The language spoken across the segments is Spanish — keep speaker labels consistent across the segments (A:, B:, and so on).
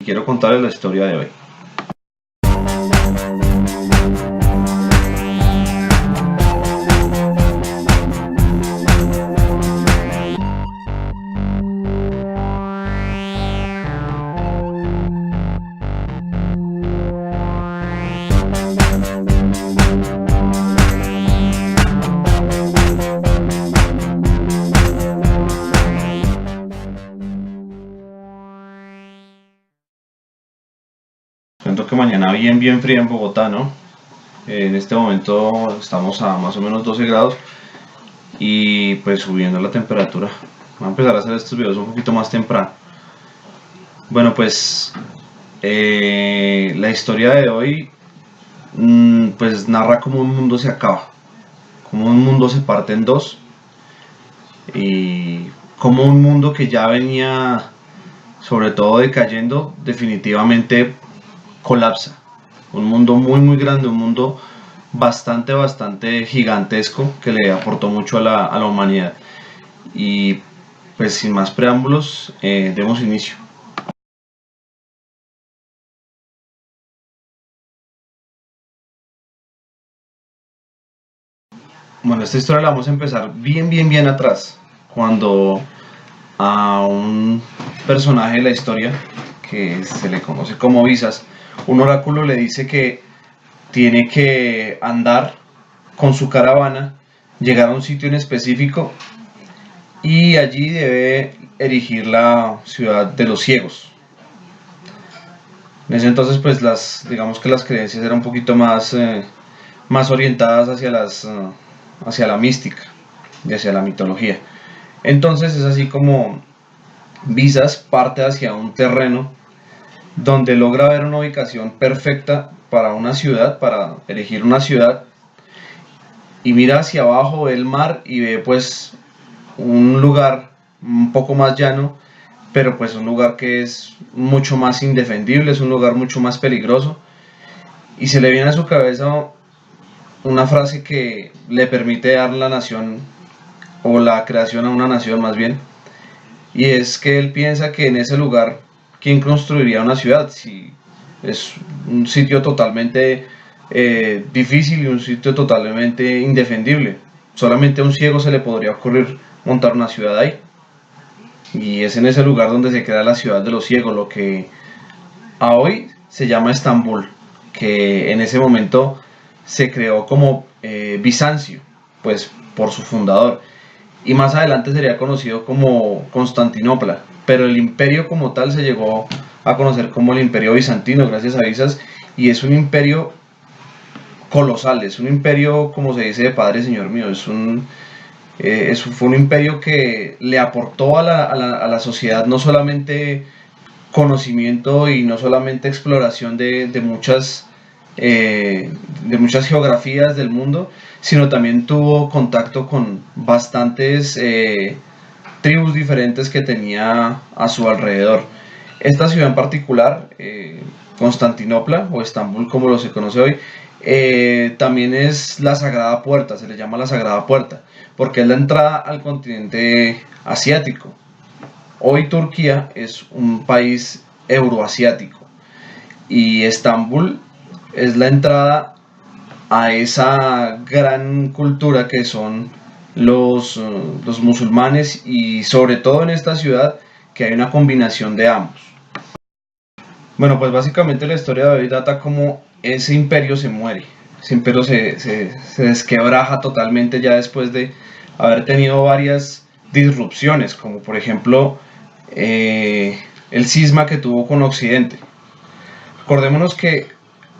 A: Quiero contarles la historia de hoy. Siento que mañana bien fría en Bogotá, ¿no? En este momento estamos a más o menos 12 grados y pues subiendo la temperatura. Voy a empezar a hacer estos videos un poquito más temprano. Bueno, pues la historia de hoy pues narra cómo un mundo se acaba, cómo un mundo se parte en dos y cómo un mundo que ya venía sobre todo decayendo definitivamente colapsa. Un mundo muy grande, un mundo bastante gigantesco que le aportó mucho a la humanidad. Y pues sin más preámbulos, demos inicio. Bueno, esta historia la vamos a empezar bien atrás, cuando a un personaje de la historia que se le conoce como Visas, un oráculo le dice que tiene que andar con su caravana, llegar a un sitio en específico y allí debe erigir la ciudad de los ciegos. En ese entonces pues digamos que las creencias eran un poquito más orientadas hacia la mística y hacia la mitología. Entonces es así como Visas parte hacia un terreno donde logra ver una ubicación perfecta para una ciudad, para elegir una ciudad, y mira hacia abajo, ve el mar y ve pues un lugar un poco más llano, pero pues un lugar que es mucho más indefendible, es un lugar mucho más peligroso, y se le viene a su cabeza una frase que le permite dar la nación, o la creación a una nación más bien, y es que él piensa que en ese lugar, ¿quién construiría una ciudad? Si es un sitio totalmente difícil y un sitio totalmente indefendible. Solamente a un ciego se le podría ocurrir montar una ciudad ahí. Y es en ese lugar donde se crea la ciudad de los ciegos, lo que a hoy se llama Estambul, que en ese momento se creó como Bizancio, pues por su fundador, y más adelante sería conocido como Constantinopla, pero el imperio como tal se llegó a conocer como el imperio bizantino gracias a Visas, y es un imperio colosal, es un imperio, como se dice, de padre señor mío, fue un imperio que le aportó a la sociedad no solamente conocimiento y no solamente exploración de muchas geografías del mundo, sino también tuvo contacto con bastantes tribus diferentes que tenía a su alrededor. Esta ciudad en particular, Constantinopla o Estambul como lo se conoce hoy, también es la Sagrada Puerta, se le llama la Sagrada Puerta, porque es la entrada al continente asiático. Hoy Turquía es un país euroasiático y Estambul es la entrada a esa gran cultura que son los musulmanes, y sobre todo en esta ciudad que hay una combinación de ambos. Bueno, pues básicamente la historia de hoy data como ese imperio se muere, ese imperio se desquebraja totalmente ya después de haber tenido varias disrupciones, como por ejemplo el cisma que tuvo con Occidente. Recordémonos que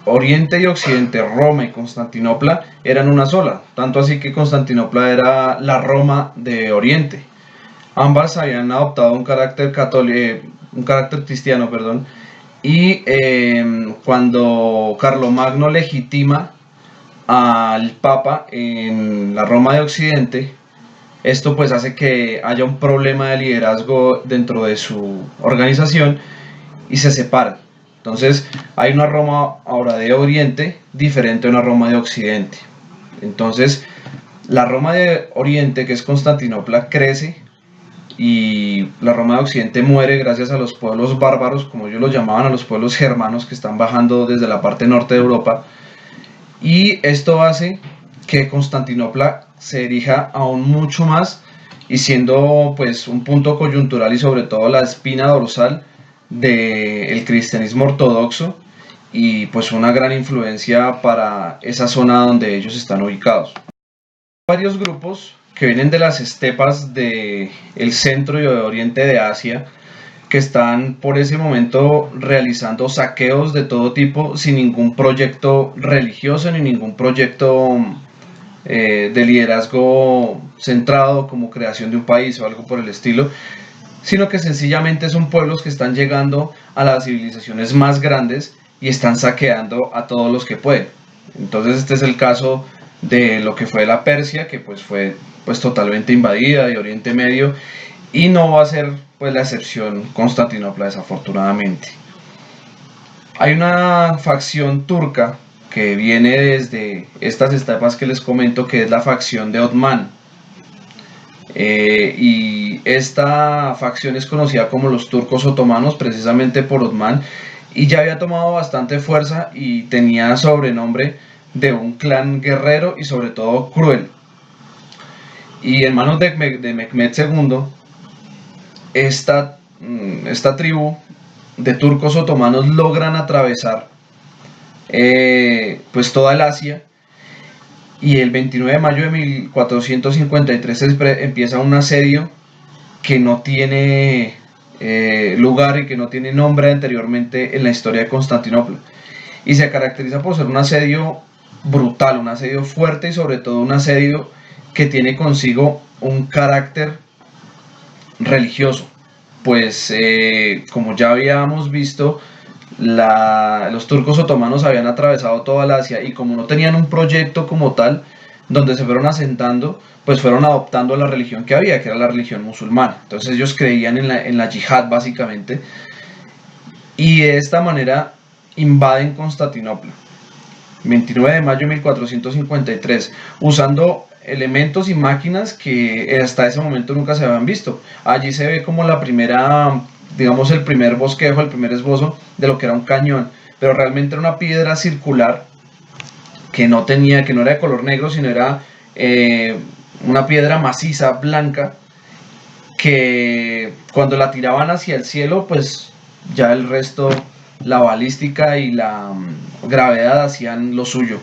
A: Oriente y Occidente, Roma y Constantinopla, eran una sola, tanto así que Constantinopla era la Roma de Oriente. Ambas habían adoptado un carácter un carácter cristiano, perdón, y cuando Carlomagno legitima al Papa en la Roma de Occidente, esto pues hace que haya un problema de liderazgo dentro de su organización y se separan. Entonces hay una Roma ahora de Oriente diferente a una Roma de Occidente. Entonces la Roma de Oriente, que es Constantinopla, crece y la Roma de Occidente muere gracias a los pueblos bárbaros, como ellos los llamaban, a los pueblos germanos que están bajando desde la parte norte de Europa, y esto hace que Constantinopla se erija aún mucho más y siendo pues un punto coyuntural y sobre todo la espina dorsal del cristianismo ortodoxo y pues una gran influencia para esa zona donde ellos están ubicados. Varios grupos que vienen de las estepas del centro y oriente de Asia que están por ese momento realizando saqueos de todo tipo sin ningún proyecto religioso ni ningún proyecto de liderazgo centrado como creación de un país o algo por el estilo, sino que sencillamente son pueblos que están llegando a las civilizaciones más grandes y están saqueando a todos los que pueden. Entonces este es el caso de lo que fue la Persia, que pues fue pues totalmente invadida, de Oriente Medio, y no va a ser pues la excepción Constantinopla, desafortunadamente. Hay una facción turca que viene desde estas etapas que les comento, que es la facción de Otmán. Y esta facción es conocida como los turcos otomanos precisamente por Otmán, y ya había tomado bastante fuerza y tenía sobrenombre de un clan guerrero y sobre todo cruel. Y en manos de Mehmed II, esta tribu de turcos otomanos logran atravesar pues toda el Asia, y el 29 de mayo de 1453 empieza un asedio que no tiene lugar y que no tiene nombre anteriormente en la historia de Constantinopla, y se caracteriza por ser un asedio brutal, un asedio fuerte y sobre todo un asedio que tiene consigo un carácter religioso, pues como ya habíamos visto, los turcos otomanos habían atravesado toda la Asia y como no tenían un proyecto como tal donde se fueron asentando, pues fueron adoptando la religión que había, que era la religión musulmana. Entonces ellos creían en la yihad básicamente, y de esta manera invaden Constantinopla 29 de mayo de 1453, usando elementos y máquinas que hasta ese momento nunca se habían visto. Allí se ve como la primera, digamos, el primer bosquejo, el primer esbozo de lo que era un cañón, pero realmente era una piedra circular que no era de color negro, sino era una piedra maciza, blanca, que cuando la tiraban hacia el cielo, pues ya el resto, la balística y la gravedad hacían lo suyo.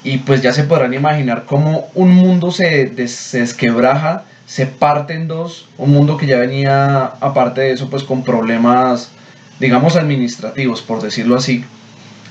A: Y pues ya se podrán imaginar cómo un mundo se desquebraja, se parte en dos, un mundo que ya venía, aparte de eso, pues con problemas, digamos, administrativos, por decirlo así,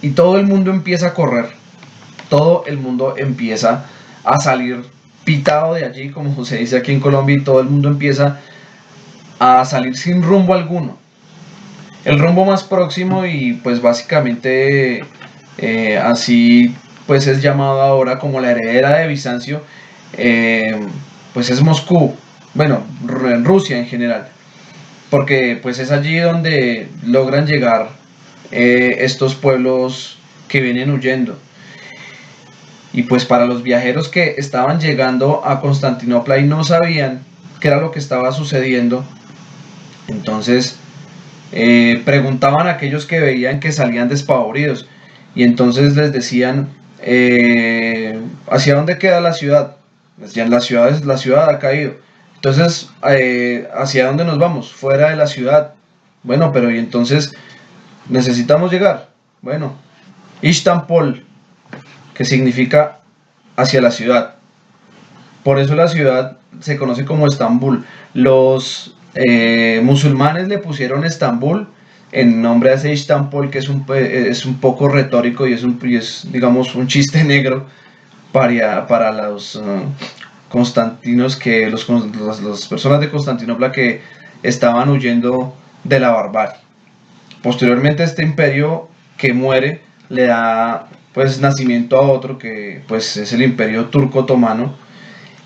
A: y todo el mundo empieza a correr, todo el mundo empieza a salir pitado de allí, como se dice aquí en Colombia, y todo el mundo empieza a salir sin rumbo alguno. El rumbo más próximo y pues básicamente así pues es llamado ahora como la heredera de Bizancio, pues es Moscú, bueno, en Rusia en general, porque pues es allí donde logran llegar estos pueblos que vienen huyendo. Y pues para los viajeros que estaban llegando a Constantinopla y no sabían qué era lo que estaba sucediendo, entonces preguntaban a aquellos que veían que salían despavoridos, y entonces les decían, ¿hacia dónde queda la ciudad? Decían, la ciudad ha caído. Entonces, ¿hacia dónde nos vamos? Fuera de la ciudad. Bueno, pero y entonces necesitamos llegar. Bueno, Istanbul, que significa hacia la ciudad. Por eso la ciudad se conoce como Estambul. Los musulmanes le pusieron Estambul en nombre de ese Istanbul, que es un poco retórico y es digamos un chiste negro para los constantinos, que las personas de Constantinopla que estaban huyendo de la barbarie. Posteriormente este imperio que muere le da pues nacimiento a otro que pues es el imperio turco otomano,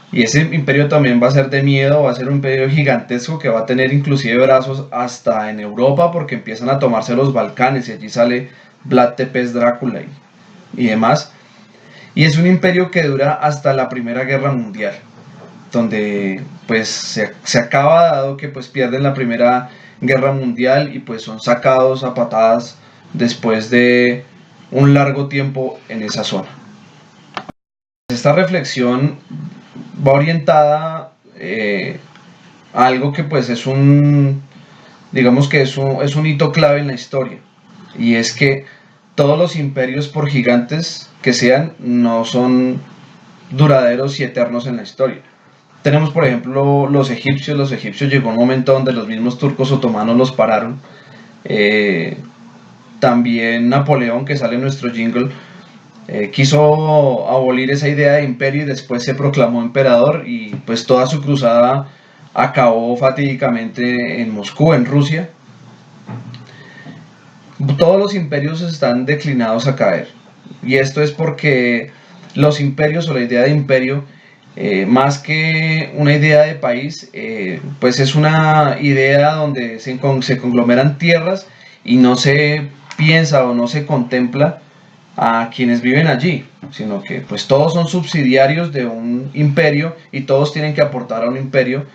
A: y ese imperio también va a ser de miedo, va a ser un imperio gigantesco que va a tener inclusive brazos hasta en Europa, porque empiezan a tomarse los Balcanes y allí sale Vlad Tepes Drácula y demás. Y es un imperio que dura hasta la Primera Guerra Mundial. donde pues se acaba dado que pues pierden la Primera Guerra Mundial y pues son sacados a patadas después de un largo tiempo en esa zona. Esta reflexión va orientada a algo que pues es digamos que es un hito clave en la historia, y es que todos los imperios, por gigantes que sean, no son duraderos y eternos en la historia. Tenemos, por ejemplo, los egipcios llegó un momento donde los mismos turcos otomanos los pararon. También Napoleón, que sale en nuestro jingle, quiso abolir esa idea de imperio y después se proclamó emperador, y pues toda su cruzada acabó fatídicamente en Moscú, en Rusia. Todos los imperios están declinados a caer, y esto es porque los imperios, o la idea de imperio, más que una idea de país, pues es una idea donde se conglomeran tierras y no se piensa o no se contempla a quienes viven allí, sino que pues todos son subsidiarios de un imperio y todos tienen que aportar a un imperio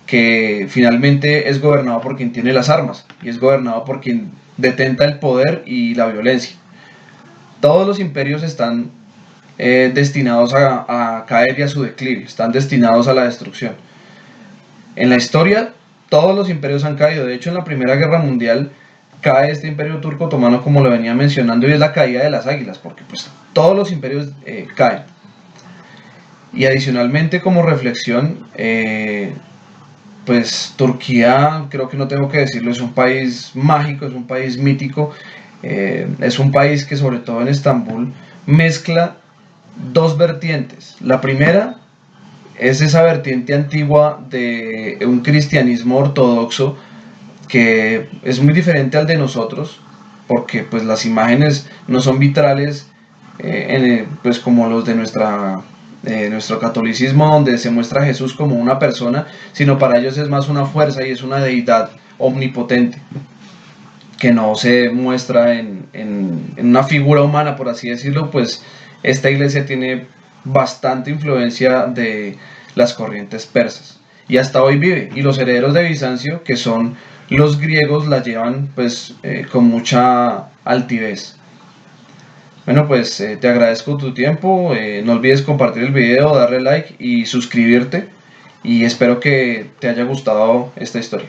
A: que finalmente es gobernado por quien tiene las armas y es gobernado por quien detenta el poder y la violencia. Todos los imperios están destinados a caer y a su declive, están destinados a la destrucción. En la historia, todos los imperios han caído. De hecho, en la Primera Guerra Mundial cae este imperio turco otomano, como lo venía mencionando, y es la caída de las águilas, porque pues todos los imperios caen. Y adicionalmente, como reflexión, pues Turquía, creo que no tengo que decirlo, es un país mágico, es un país mítico, es un país que, sobre todo en Estambul, mezcla dos vertientes. La primera es esa vertiente antigua de un cristianismo ortodoxo que es muy diferente al de nosotros, porque pues las imágenes no son vitrales, pues como los de nuestro catolicismo, donde se muestra a Jesús como una persona, sino para ellos es más una fuerza y es una deidad omnipotente que no se muestra en una figura humana, por así decirlo. Pues esta iglesia tiene bastante influencia de las corrientes persas y hasta hoy vive, y los herederos de Bizancio, que son los griegos, la llevan pues con mucha altivez. Bueno, pues te agradezco tu tiempo, no olvides compartir el video, darle like y suscribirte, y espero que te haya gustado esta historia.